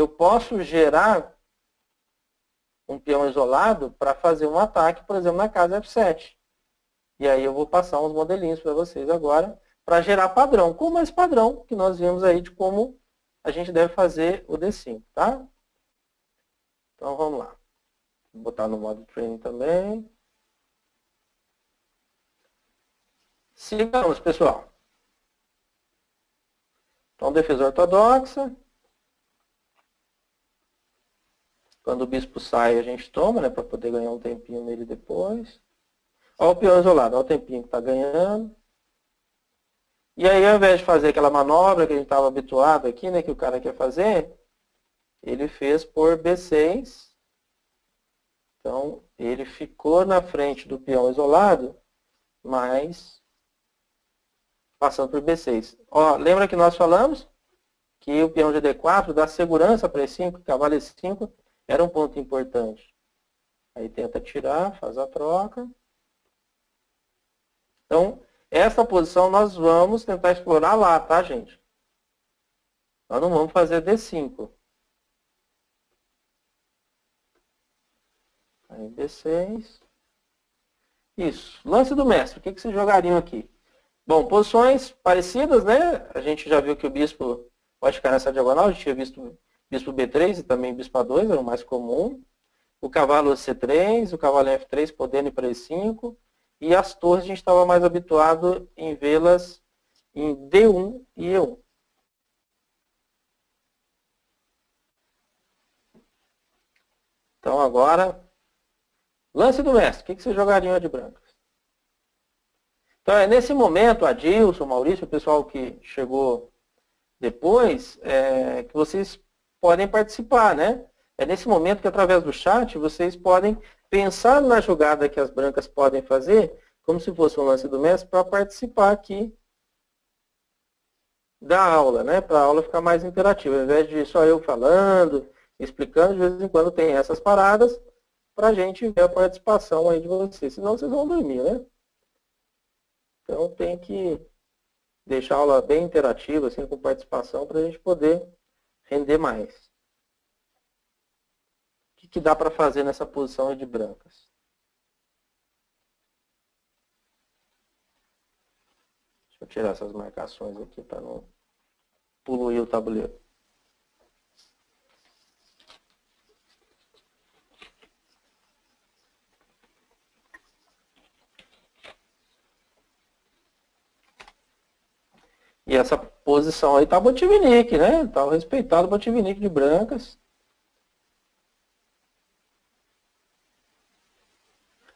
eu posso gerar um peão isolado para fazer um ataque, por exemplo, na casa F7. E aí eu vou passar uns modelinhos para vocês agora, para gerar padrão, como esse padrão que nós vimos aí de como a gente deve fazer o D5, tá? Então vamos lá. Vou botar no modo training também. Sigamos, pessoal. Então, defesa ortodoxa. Quando o bispo sai, a gente toma, né, para poder ganhar um tempinho nele depois. Olha o peão isolado, olha o tempinho que está ganhando. E aí, ao invés de fazer aquela manobra que a gente estava habituado aqui, né, que o cara quer fazer, ele fez por B6. Então, ele ficou na frente do peão isolado, mas passando por B6. Ó, lembra que nós falamos que o peão de D4 dá segurança para E5, cavalo E5 era um ponto importante. Aí tenta tirar, faz a troca. Então, essa posição nós vamos tentar explorar lá, tá, gente? Nós não vamos fazer D5. Aí B6. Isso. Lance do mestre. O que vocês jogariam aqui? Bom, posições parecidas, né? A gente já viu que o bispo pode ficar nessa diagonal. A gente tinha visto bispo B3 e também bispo A2, era o mais comum. O cavalo C3, o cavalo F3 podendo ir para E5. E as torres a gente estava mais habituado em vê-las em D1 e E1. Então agora, lance do mestre. O que vocês jogariam de brancas? Então é nesse momento, Adilson, Maurício, o pessoal que chegou depois, que vocês podem participar, né? É nesse momento que através do chat vocês podem pensar na jogada que as brancas podem fazer, como se fosse um lance do mestre, para participar aqui da aula, né? Para a aula ficar mais interativa. Ao invés de só eu falando, explicando, de vez em quando tem essas paradas, para a gente ver a participação aí de vocês. Senão vocês vão dormir, né? Então tem que deixar a aula bem interativa, assim, com participação, para a gente poder render mais. O que dá para fazer nessa posição aí de brancas? Deixa eu tirar essas marcações aqui para não poluir o tabuleiro. E essa posição aí tá Botvinnik, né? Tá o respeitado Botvinnik de brancas.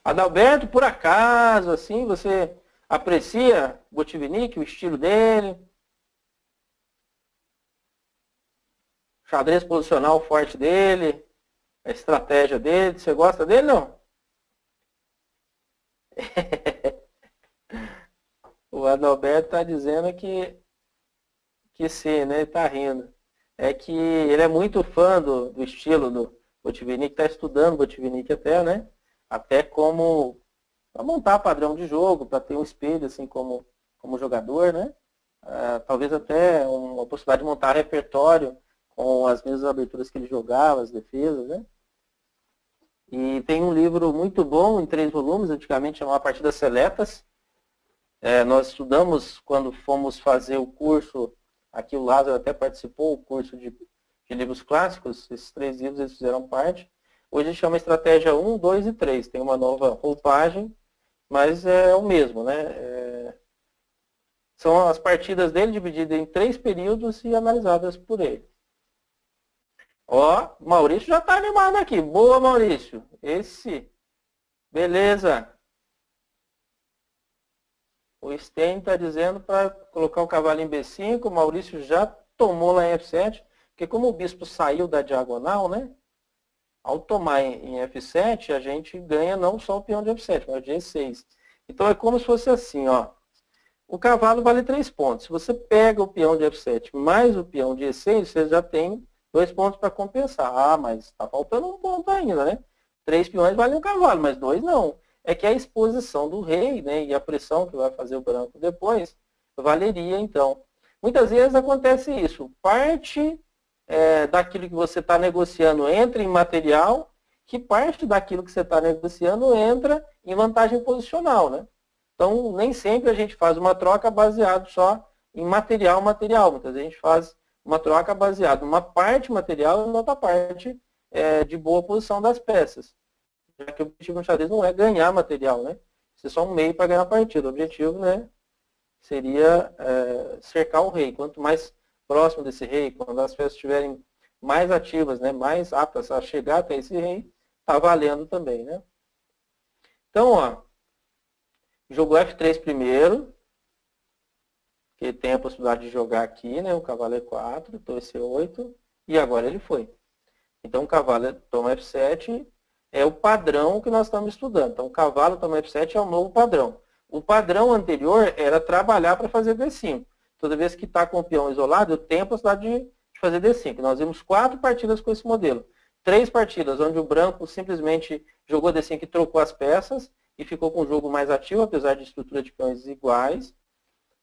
Adalberto, por acaso, assim, você aprecia Botvinnik, o estilo dele? O xadrez posicional forte dele? A estratégia dele? Você gosta dele, não? O Adalberto está dizendo que sim, né? Ele está rindo. É que ele é muito fã do estilo do Botvinnik, está estudando Botvinnik até, né? Até como para montar padrão de jogo, para ter um espelho assim como jogador, né? Talvez até uma possibilidade de montar repertório com as mesmas aberturas que ele jogava, as defesas, né? E tem um livro muito bom, em 3 volumes, antigamente chamava Partidas Seletas. Nós estudamos quando fomos fazer o curso, aqui o Lázaro até participou, o curso de livros clássicos, esses 3 livros eles fizeram parte. Hoje chama Estratégia 1, 2 e 3, tem uma nova roupagem, mas é o mesmo, né? São as partidas dele divididas em 3 períodos e analisadas por ele. Ó, Maurício já está animado aqui. Boa, Maurício. Esse. Beleza. O Sten está dizendo para colocar o cavalo em B5. O Maurício já tomou lá em F7. Porque como o bispo saiu da diagonal, né? Ao tomar em F7, a gente ganha não só o peão de F7, mas o de E6. Então é como se fosse assim, ó. O cavalo vale 3 pontos. Se você pega o peão de F7 mais o peão de E6, você já tem 2 pontos para compensar. Ah, mas está faltando um ponto ainda, né? 3 peões valem um cavalo, mas 2 não. É que a exposição do rei, né, e a pressão que vai fazer o branco depois, valeria então. Muitas vezes acontece isso. Parte daquilo que você está negociando entra em material, que parte daquilo que você está negociando entra em vantagem posicional, né? Então, nem sempre a gente faz uma troca baseado só em material. Muitas vezes a gente faz uma troca baseada em uma parte material e em outra parte de boa posição das peças. Já que o objetivo no xadrez não é ganhar material, né? Isso é só um meio para ganhar a partida. O objetivo, né, seria cercar o rei. Quanto mais próximo desse rei, quando as peças estiverem mais ativas, né, mais aptas a chegar até esse rei, está valendo também, né? Então, ó, jogou F3 primeiro, que tem a possibilidade de jogar aqui, né, o cavalo E4, torre C8, e agora ele foi. Então, o cavalo toma F7, é o padrão que nós estamos estudando. Então, o cavalo toma F7 é o novo padrão. O padrão anterior era trabalhar para fazer D5. Toda vez que está com o peão isolado, eu tenho a possibilidade de fazer D5. Nós vimos 4 partidas com esse modelo. 3 partidas onde o branco simplesmente jogou D5 e trocou as peças e ficou com o jogo mais ativo, apesar de estrutura de peões iguais.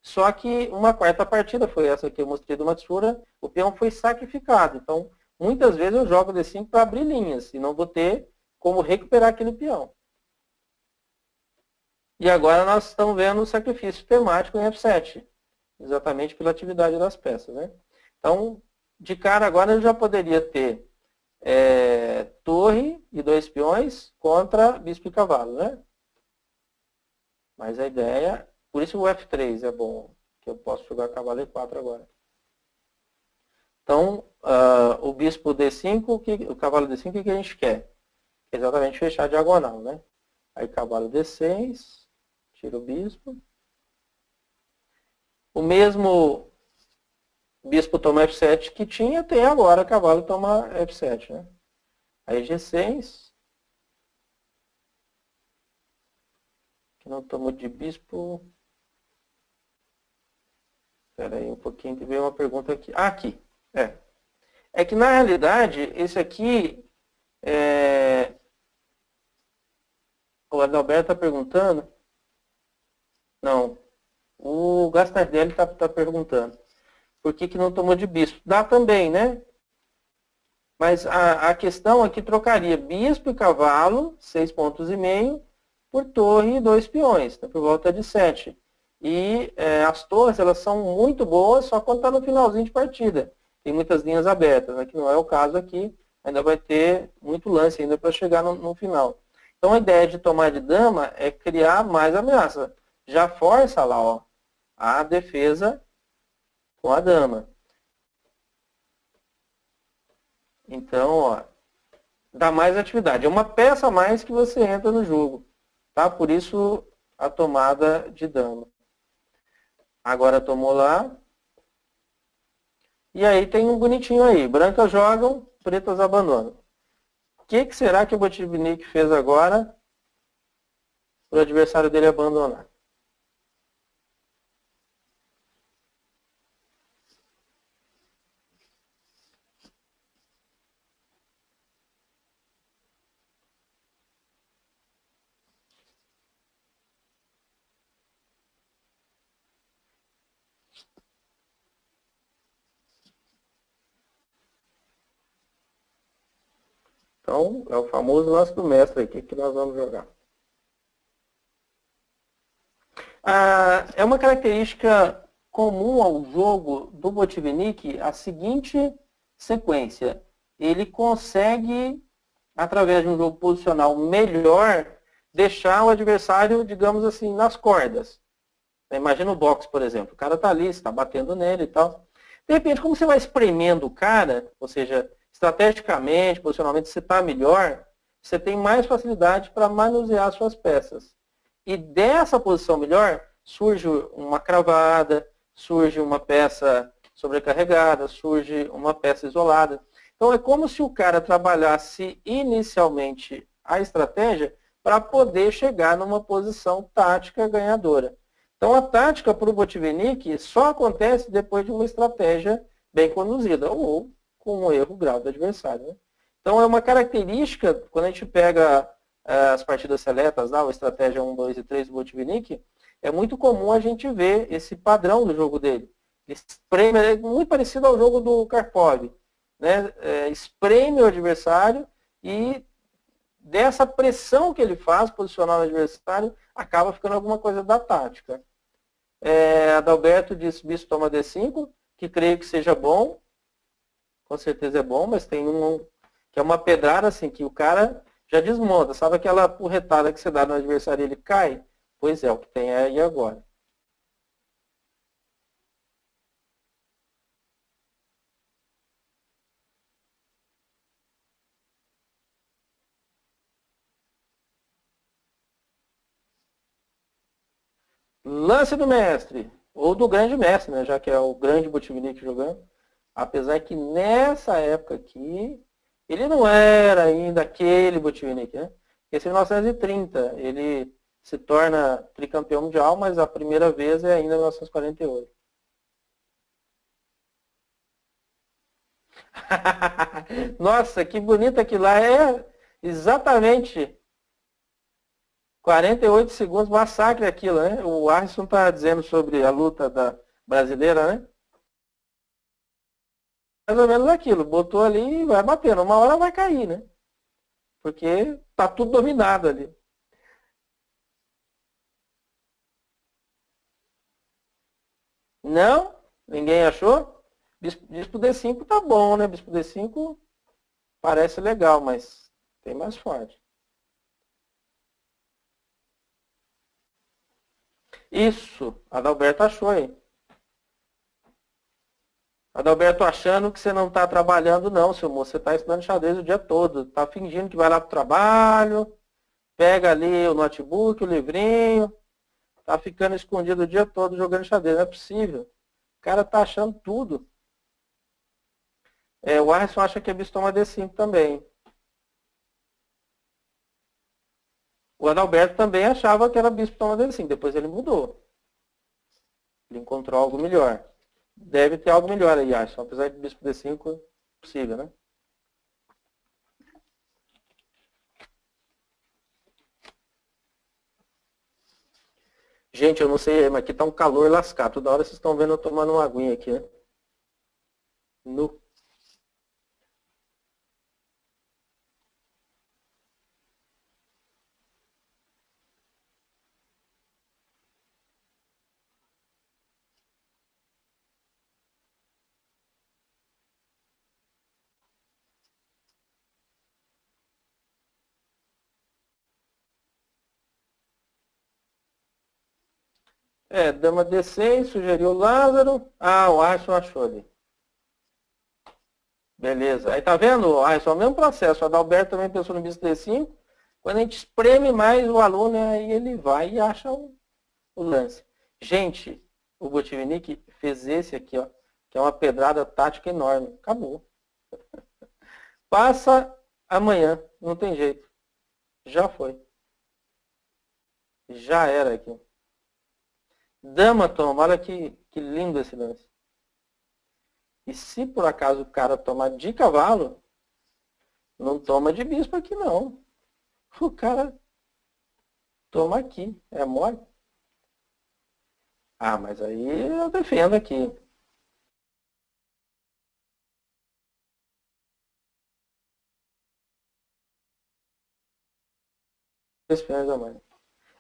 Só que uma quarta partida, foi essa que eu mostrei do Matsura, o peão foi sacrificado. Então, muitas vezes eu jogo D5 para abrir linhas e não vou ter como recuperar aquele peão. E agora nós estamos vendo o sacrifício temático em F7, exatamente pela atividade das peças, né? Então, de cara agora eu já poderia ter torre e 2 peões contra bispo e cavalo, né? Mas a ideia, por isso o F3 é bom, que eu posso jogar cavalo E4 agora. Então, o bispo D5, o cavalo D5, o que a gente quer? Exatamente fechar a diagonal, né? Aí cavalo D6, tira o bispo. O mesmo bispo toma F7 que tinha, tem agora cavalo toma F7, né? Aí G6. Que não tomou de bispo. Espera aí um pouquinho que veio uma pergunta aqui. Ah, aqui. É que na realidade, esse aqui o Adalberto está perguntando. Não. O Gastardelli está perguntando. Por que não tomou de bispo? Dá também, né? Mas a questão aqui trocaria bispo e cavalo, 6,5 pontos, por torre e 2 peões, tá? Por volta de 7. E as torres, elas são muito boas só quando está no finalzinho de partida. Tem muitas linhas abertas, né? Que não é o caso aqui. Ainda vai ter muito lance ainda para chegar no final. Então, a ideia de tomar de dama é criar mais ameaça. Já força lá, ó, a defesa com a dama. Então, ó, dá mais atividade. É uma peça a mais que você entra no jogo. Tá? Por isso, a tomada de dama. Agora tomou lá. E aí tem um bonitinho aí. Brancas jogam, pretas abandonam. O que será que o Botvinnik fez agora para o adversário dele abandonar? Então, é o famoso lance do mestre aqui que nós vamos jogar. É uma característica comum ao jogo do Botvinnik a seguinte sequência. Ele consegue, através de um jogo posicional melhor, deixar o adversário, digamos assim, nas cordas. Imagina o boxe, por exemplo. O cara está ali, você está batendo nele e tal. De repente, como você vai espremendo o cara, ou seja, estrategicamente, posicionalmente, você está melhor, você tem mais facilidade para manusear suas peças. E dessa posição melhor, surge uma cravada, surge uma peça sobrecarregada, surge uma peça isolada. Então, é como se o cara trabalhasse inicialmente a estratégia para poder chegar numa posição tática ganhadora. Então, a tática para o Botvinnik só acontece depois de uma estratégia bem conduzida, ou com um erro grave do adversário, né? Então, é uma característica, quando a gente pega as partidas seletas, lá, a estratégia 1, 2 e 3 do Botvinnik, é muito comum a gente ver esse padrão do jogo dele. Esse prêmio é muito parecido ao jogo do Karpov. né, espreme o adversário e dessa pressão que ele faz, posicionar o adversário, acaba ficando alguma coisa da tática. Adalberto disse bispo toma D5, que creio que seja bom, com certeza é bom, mas tem que é uma pedrada assim, que o cara já desmonta. Sabe aquela porretada que você dá no adversário e ele cai? Pois é, o que tem aí agora. Lance do mestre, ou do grande mestre, né? Já que é o grande Botvinnik jogando. Apesar que nessa época aqui, ele não era ainda aquele Botvinnik, né? Esse é 1930, ele se torna tricampeão mundial, mas a primeira vez é ainda em 1948. Nossa, que bonito aquilo lá. É exatamente 48 segundos, massacre aquilo, né? O Arson está dizendo sobre a luta da brasileira, né? Mais ou menos aquilo. Botou ali e vai batendo. Uma hora vai cair, né? Porque tá tudo dominado ali. Não? Ninguém achou? Bispo D5 tá bom, né? Bispo D5 parece legal, mas tem mais forte. Isso, Adalberto achou aí. Adalberto achando que você não está trabalhando, não, seu moço. Você está estudando xadrez o dia todo. Está fingindo que vai lá para o trabalho, pega ali o notebook, o livrinho, está ficando escondido o dia todo jogando xadrez. Não é possível. O cara está achando tudo. O Arson acha que é bispo toma D5 também. O Adalberto também achava que era bispo toma D5. Depois ele mudou. Ele encontrou algo melhor. Deve ter algo melhor aí, acho. Apesar de bispo D5, possível, né? Gente, eu não sei, mas aqui tá um calor lascado. Toda hora vocês estão vendo eu tomando uma aguinha aqui, né? No. Dama D6, sugeriu o Lázaro. Ah, o Arson achou ali. Beleza. Aí tá vendo, Arson, é o mesmo processo. O Adalberto também pensou no bispo D5. Quando a gente espreme mais o aluno, aí ele vai e acha o lance. Gente, o Botvinnik fez esse aqui, ó, que é uma pedrada tática enorme. Acabou. Passa amanhã, não tem jeito. Já foi. Já era aqui. Dama toma, olha que lindo esse lance. E se por acaso o cara tomar de cavalo, não toma de bispo aqui não. O cara toma aqui, é mole. Ah, mas aí eu defendo aqui.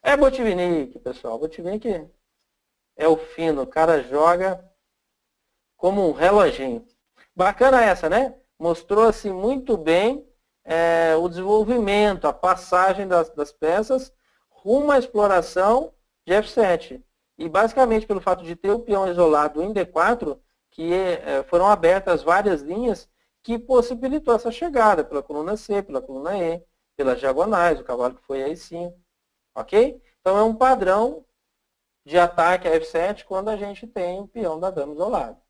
É Botvinnik, pessoal. Botvinnik é o fino. O cara joga como um reloginho. Bacana essa, né? Mostrou assim muito bem o desenvolvimento, a passagem das peças rumo à exploração de F7. E basicamente pelo fato de ter o peão isolado em D4, que foram abertas várias linhas que possibilitou essa chegada pela coluna C, pela coluna E, pelas diagonais, o cavalo que foi aí sim. Ok? Então é um padrão de ataque a F7 quando a gente tem o peão da dama isolado.